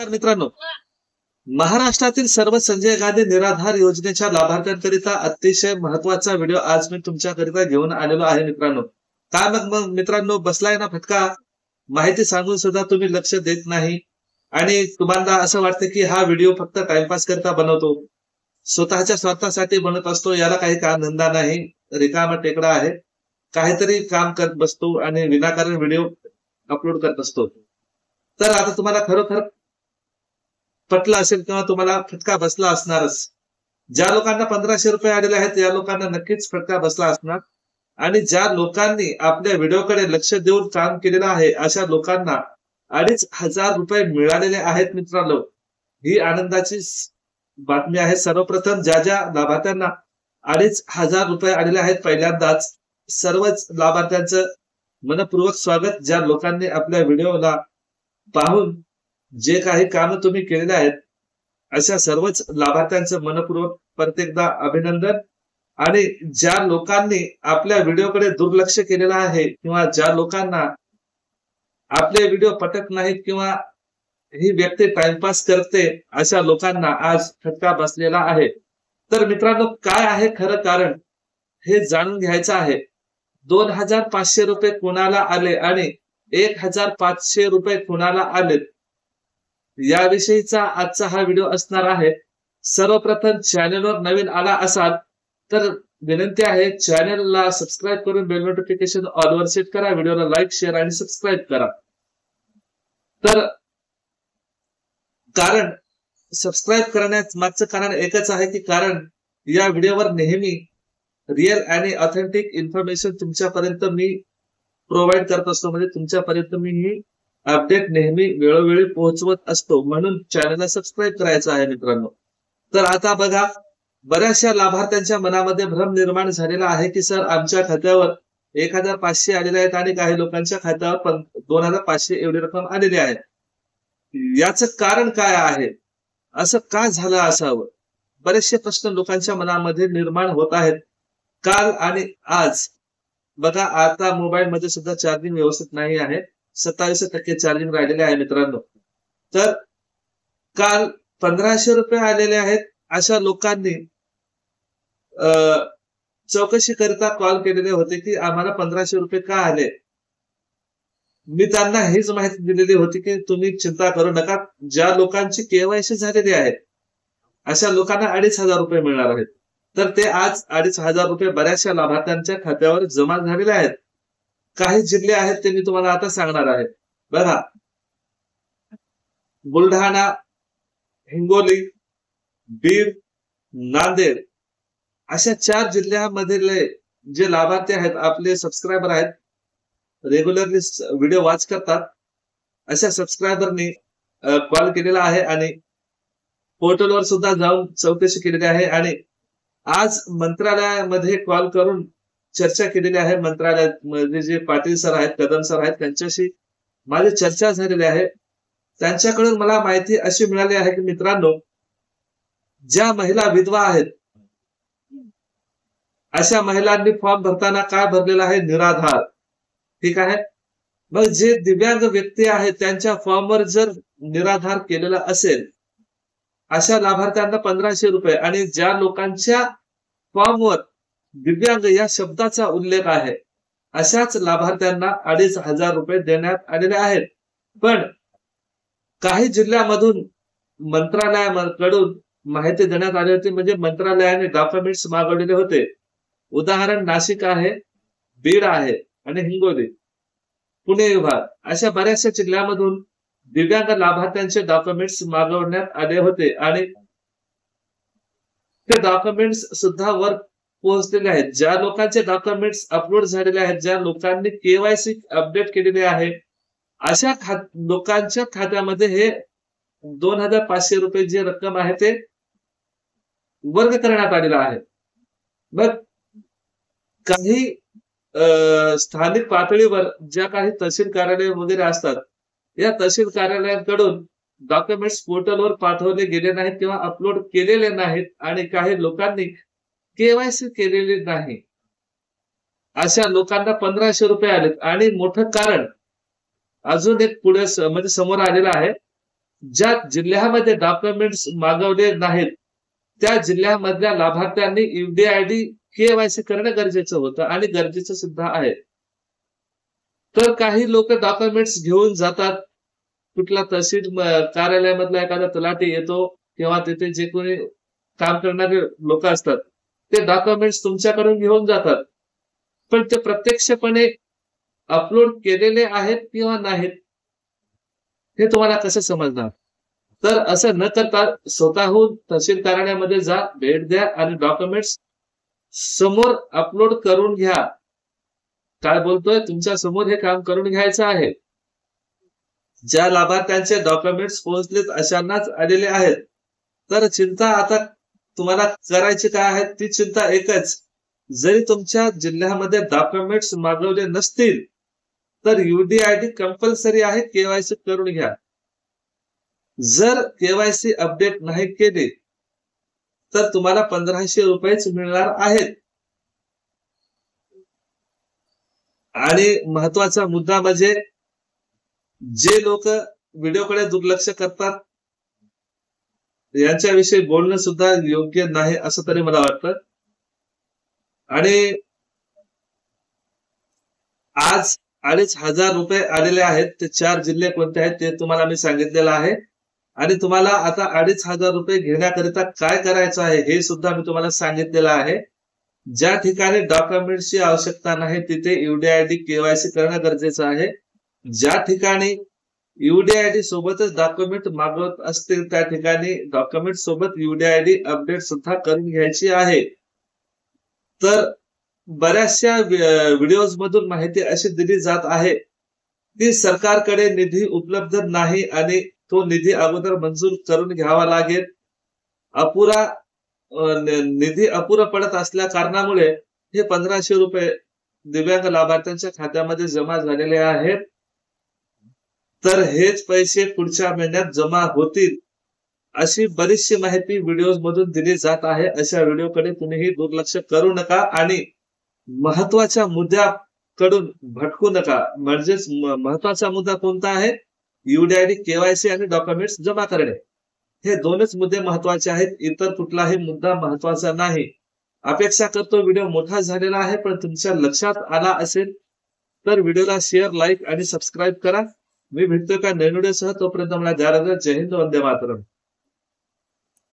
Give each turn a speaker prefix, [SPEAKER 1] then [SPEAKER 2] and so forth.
[SPEAKER 1] तर मित्रांनो, महाराष्ट्रातील सर्व संजय गांधी निराधार योजनेच्या लाभार्थ्यांकरिता अतिशय महत्वाचा व्हिडिओ आज मी तुमच्याकरिता घेऊन आलेलो आहे मित्रांनो. काय मग मित्रांनो, बसलाय ना फटका? माहिती सांगून सुद्धा तुम्ही लक्ष देत नाही आणि तुम्हाला असं वाटतं की हा व्हिडिओ फक्त टाइमपास करता बनवतो, स्वतःच्या स्वार्थासाठी बनत असतो, याला काही काम धंदा नाही, रिकामा टेकडा आहे, काहीतरी काम करत बसतो आणि विनाकारण व्हिडिओ अपलोड करत असतो. तर आता तुम्हाला खरोखर पटलं असेल किंवा तुम्हाला फटका बसला असणारच. ज्या लोकांना 1500 रुपये आलेले आहेत या लोकांना नक्कीच फटका बसला असणार आणि ज्या लोकांनी आपल्या व्हिडिओकडे लक्ष देऊन काम केलेलं आहे अशा लोकांना 2500 रुपये मिळालेले आहेत मित्रांनो. ही आनंदाची बातमी आहे. सर्वप्रथम ज्या लाभार्थ्यांना 2500 रुपये आलेले आहेत पहिल्यांदाच सर्वच लाभार्थ्यांचं मनपूर्वक स्वागत. ज्या लोकांनी आपल्या व्हिडिओला पाहून जे काही काम तुम्ही केलेले आहेत अशा सर्वच लाभार्थ्यांचं मनपूर्वक प्रत्येकदा अभिनंदन. आणि ज्या लोकांनी आपल्या व्हिडिओकडे दुर्लक्ष केलेलं आहे किंवा ज्या लोकांना आपले व्हिडिओ पटत नाहीत किंवा ही व्यक्ती टाइमपास करते अशा लोकांना आज फटका बसलेला आहे. तर मित्रांनो, काय आहे खरं कारण हे जाणून घ्यायचं आहे. 2500 रुपये कोणाला आले आणि 1500 रुपये कोणाला आलेत याविषयीचा आजचा हा व्हिडिओ असणार आहे. सर्वप्रथम चॅनलवर नवीन आला असाल तर विनंती आहे चॅनलला सबस्क्राईब करून बेल नोटिफिकेशन ऑल वर सेट करा, व्हिडिओला लाईक शेअर आणि सबस्क्राईब करा. तर कारण सबस्क्राईब करण्यात मागचं कारण एकच आहे की कारण या व्हिडिओवर नेहमी रिअल आणि ऑथेंटिक इन्फॉर्मेशन तुमच्यापर्यंत मी प्रोव्हाइड करत असतो, म्हणजे तुमच्यापर्यंत मी ही अपडेट नेहमी वेळोवेळी पोहोचवत असतो, म्हणून चॅनलला सबस्क्राईब करायचं आहे मित्रांनो. तर आता बघा, बऱ्याचशा लाभार्थ्यांच्या मनामध्ये भ्रम निर्माण झालेला आहे की सर आमच्या खात्यावर 1500 आलेले आहेत आणि काही लोकांच्या खात्यावर 2500 एवढी रक्कम आलेली आहे. याचं कारण काय आहे, असं का झालं असावं, बरेचसे प्रश्न लोकांच्या मनामध्ये निर्माण होत आहेत. काल आणि आज बघा, आता मोबाईल मध्ये सुद्धा चार्जिंग व्यवस्थित नाही आहे, 27% चार्जिंग राहिलेले आहे मित्रांनो. तर काल 1500 रुपये आलेले आहेत अशा लोकांनी चौकशी करता कॉल केलेले होते की आम्हाला 1500 रुपये का आले. मी त्यांना हीच माहिती दिलेली होती की तुम्ही चिंता करू नका, ज्या लोकांची केवायसी झालेली आहे अशा लोकांना 2500 रुपये मिळणार आहेत. तर ते आज 2500 रुपये बऱ्याचशा लाभार्थ्यांच्या खात्यावर जमा झालेले आहेत. काही जिल्हे आहेत ते मी तुम्हाला आता सांगणार आहे. बघा, बुलढाणा, हिंगोली, बीड, नांदेड अशा 4 जिल्ह्यामधले जे लाभार्थी आहेत, आपले सबस्क्रायबर आहेत, रेग्युलरली व्हिडिओ वॉच करतात, अशा सबस्क्रायबरनी कॉल केलेला आहे आणि पोर्टलवर सुद्धा जाऊन चौकशी केलेली आहे आणि आज मंत्रालयामध्ये कॉल करून चर्चा केलेली आहे. मंत्रालयामध्ये जे पाटील सर आहेत, कदम सर आहेत, त्यांच्याशी माझी चर्चा झालेली आहे. त्यांच्याकडून मला माहिती अशी मिळाली आहे की मित्रांनो, ज्या महिला विधवा आहेत अशा महिलांनी फॉर्म भरताना काय भरलेला आहे, निराधार. ठीक आहे. मग जे दिव्यांग व्यक्ती आहेत त्यांच्या फॉर्मवर जर निराधार केलेला असेल अशा लाभार्थ्यांना 1500 रुपये आणि ज्या लोकांच्या फॉर्मवर दिव्यांग या शब्दाचा उल्लेख आहे अशाच लाभार्थ्यांना 2500 रुपये देण्यात आलेले आहेत. पण काही जिल्ह्यामधून मंत्रालयाकडून माहिती देण्यात आली होती, म्हणजे मंत्रालयाने डॉक्युमेंट्स मागवलेले होते. उदाहरण नाशिक आहे, बीड आहे आणि हिंगोली, पुणे विभाग अशा बऱ्याचशा जिल्ह्यामधून दिव्यांग लाभार्थ्यांचे डॉक्युमेंट्स मागवण्यात आले होते आणि ते डॉक्युमेंट्स सुद्धा वर पोहोचलेले आहेत. ज्या लोकांचे डॉक्युमेंट्स अपलोड झालेले आहेत, ज्या लोकांनी केवायसी अपडेट केलेली आहे अशा लोकांच्या खात्यामध्ये हे 2500 रुपये जी रक्कम आहे ते वर्ग करण्यात आलेला आहे. मग काही स्थानिक पातळीवर ज्या काही तहसील कार्यालय वगैरे असतात, या तहसील कार्यालयांकडून डॉक्युमेंट्स पोर्टलवर पाठवले गेले नाहीत किंवा अपलोड केलेले नाहीत आणि काही लोकांनी केवायसी केलेली नाही अशा लोकांना 1500 रुपये आलेत. आणि मोठं कारण अजून एक पुढे म्हणजे समोर आलेलं आहे ज्या जिल्ह्यामध्ये डॉक्युमेंट्स मागवले नाहीत त्या जिल्ह्यामधल्या लाभार्थ्यांनी यूडीआयडी केवायसी करणं गरजेचं होतं आणि गरजेचं सुद्धा आहे. तर काही लोक डॉक्युमेंट्स घेऊन जातात, कुठला तहसील कार्यालयामधला एखादा तलाठी येतो किंवा तिथे जे कोणी काम करणारे लोक असतात ते डॉक्युमेंट्स तुमच्याकडून घेऊन जातात, पण ते प्रत्यक्षपणे अपलोड केलेले आहेत किंवा नाहीत हे तुम्हाला कसं समजणार? तर असं न करता स्वतःहून तहसील कार्यालयामध्ये जा, भेट द्या आणि डॉक्युमेंट्स समोर अपलोड करून घ्या. काय बोलतोय, तुमच्या समोर हे काम करून घ्यायचं आहे. ज्या लाभार्थ्यांचे डॉक्युमेंट्स पोहोचलेत अशांनाच आलेले आहेत. तर चिंता आता तुम्हाला करायची काय आहे, ती चिंता एकच, जरी तुमच्या जिल्ह्यामध्ये डॉक्युमेंट्स मागवले नसतील तर यूडीआयडी कंपल्सरी आहे, केवायसी करून घ्या. जर केवायसी अपडेट नाही केली तर तुम्हाला 1500 रुपयेच मिळणार आहेत. आणि महत्वाचा मुद्दा म्हणजे जे लोक व्हिडिओकडे दुर्लक्ष करतात यांच्याविषयी बोलणं सुद्धा योग्य नाही असं तरी मला वाटतं. आणि आज 2500 रुपये आलेले आहेत. ते 4 जिल्हे कोणते आहेत ते तुम्हाला मी सांगितलेलं आहे. आणि तुम्हाला आता 2500 रुपये घेण्याकरिता काय करायचं आहे हे सुद्धा मी तुम्हाला सांगितलेलं आहे. ज्या ठिकाणी डॉक्युमेंट्सची आवश्यकता नाही तिथे यूडीआयडी केवायसी करणं गरजेचं आहे. ज्या ठिकाणी यूडीआयडी सोबतच डॉक्युमेंट मागवत असतील त्या ठिकाणी डॉक्युमेंट सोबत यूडीआयडी अपडेट सुद्धा करून घ्यायची आहे. तर बऱ्याचशा व्हिडिओज मधून माहिती अशी दिली जात आहे की सरकारकडे निधी उपलब्ध नाही आणि तो निधी अगोदर मंजूर करून घ्यावा लागेल. निधी अपुरा पडत असल्या कारणामुळे हे 1500 रुपये दिव्यांग लाभार्थ्यांच्या खात्यामध्ये जमा झालेले आहेत. तर हेच पैसे पुढच्या महिन्यात जमा होतील अशी बरीचशी माहिती व्हिडिओज मधून दिली जात आहे. अशा व्हिडिओकडे कुणीही दुर्लक्ष करू नका आणि महत्वाच्या मुद्द्याकडून भटकू नका. म्हणजेच महत्वाचा मुद्दा कोणता आहे, यूडीआयडी केवायसी आणि डॉक्युमेंट्स जमा करणे, हे दोनच मुद्दे महत्वाचे आहेत. इतर कुठलाही मुद्दा महत्वाचा नाही. अपेक्षा करतो व्हिडिओ मोठा झालेला आहे पण तुमच्या लक्षात आला असेल तर व्हिडिओला शेअर, लाईक आणि सबस्क्राईब करा. मी भेटतोय का नवीन व्हिडिओसह, तोपर्यंत मला जय हिंद, वंदे मातरम.